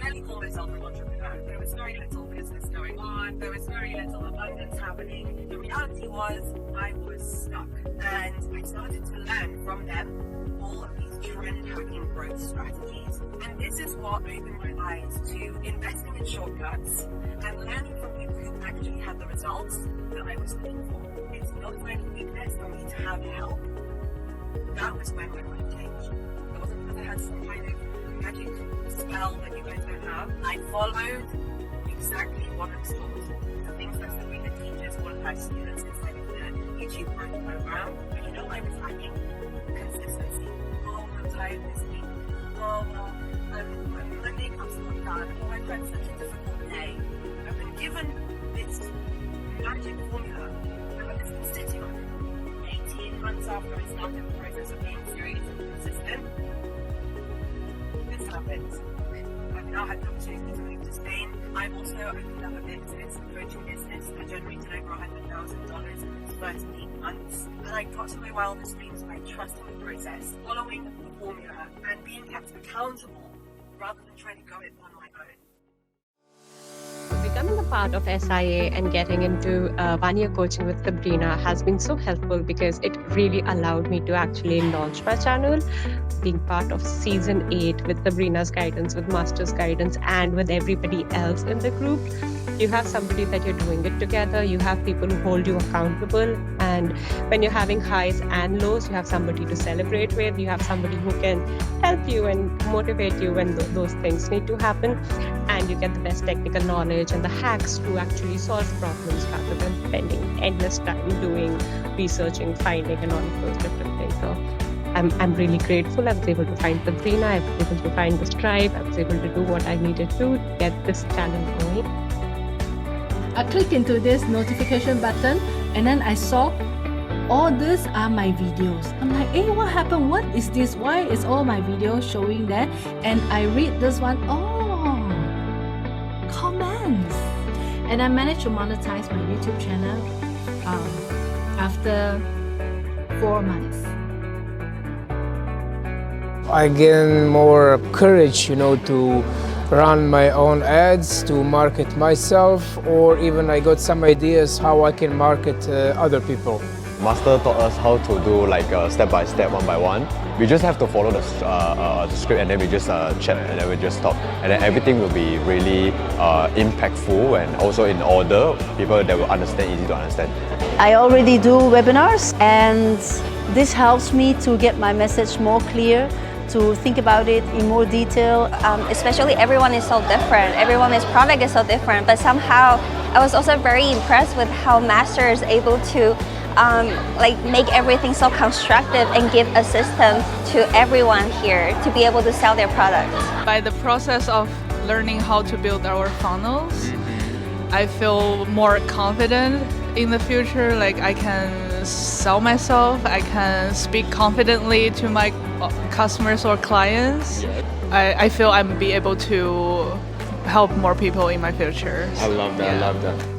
really call myself an entrepreneur. There was very little business going on. There was very little abundance happening. The reality was I was stuck, and I started to learn from them all of these trend hacking growth strategies. And this is what opened my eyes to investing in shortcuts and learning from people who actually had the results that I was looking for. It's not a sign of weakness for me to have help. That was when my life changed. It wasn't because I had some kind of magic spell that you guys don't have. I followed exactly what I was told. The things that Sabrina teaches all of her students inside of the YouTube growth program. But you know I was lacking consistency. Oh, I'm tired this week. Oh, well, my makeup's not done. Oh, I've had such a difficult day. I've been given this magic formula. I've been sitting on it. 18 months after I started the process of being serious and consistent, this happens. I've now had the opportunity to move to Spain. I've also opened up a business, a coaching business that generated over $100,000 in its first 8 months. And I got to my wildest dreams by trusting the process, following the formula, and being kept accountable rather than trying to go it on my own. Becoming a part of SIA and getting into 1-year coaching with Sabrina has been so helpful because it really allowed me to actually launch my channel. Being part of season 8 with Sabrina's guidance, with Master's guidance, and with everybody else in the group, you have somebody that you're doing it together. You have people who hold you accountable, and when you're having highs and lows, you have somebody to celebrate with. You have somebody who can help you and motivate you when those things need to happen, and you get the best technical knowledge and the hacks to actually solve problems rather than spending endless time doing researching, finding, and all of those different things. So I'm really grateful. I was able to find Sabrina, I was able to find this tribe, I was able to do what I needed to get this channel going. I clicked into this notification button and then I saw all these are my videos. I'm like, hey, what happened? What is this? Why is all my videos showing there? And I read this one, oh, comments. And I managed to monetize my YouTube channel after 4 months. I gain more courage, to run my own ads, to market myself, or even I got some ideas how I can market other people. Master taught us how to do like step by step, one by one. We just have to follow the script, and then we just chat, and then we just talk, and then everything will be really impactful and also in order. People that will understand, easy to understand. I already do webinars, and this helps me to get my message more clear, to think about it in more detail. Especially everyone is so different. Everyone's product is so different, but somehow I was also very impressed with how Master is able to make everything so constructive and give a system to everyone here to be able to sell their product. By the process of learning how to build our funnels, I feel more confident in the future. Like I can sell myself, I can speak confidently to my customers or clients. I feel I'm be able to help more people in my future. I love that, I love that.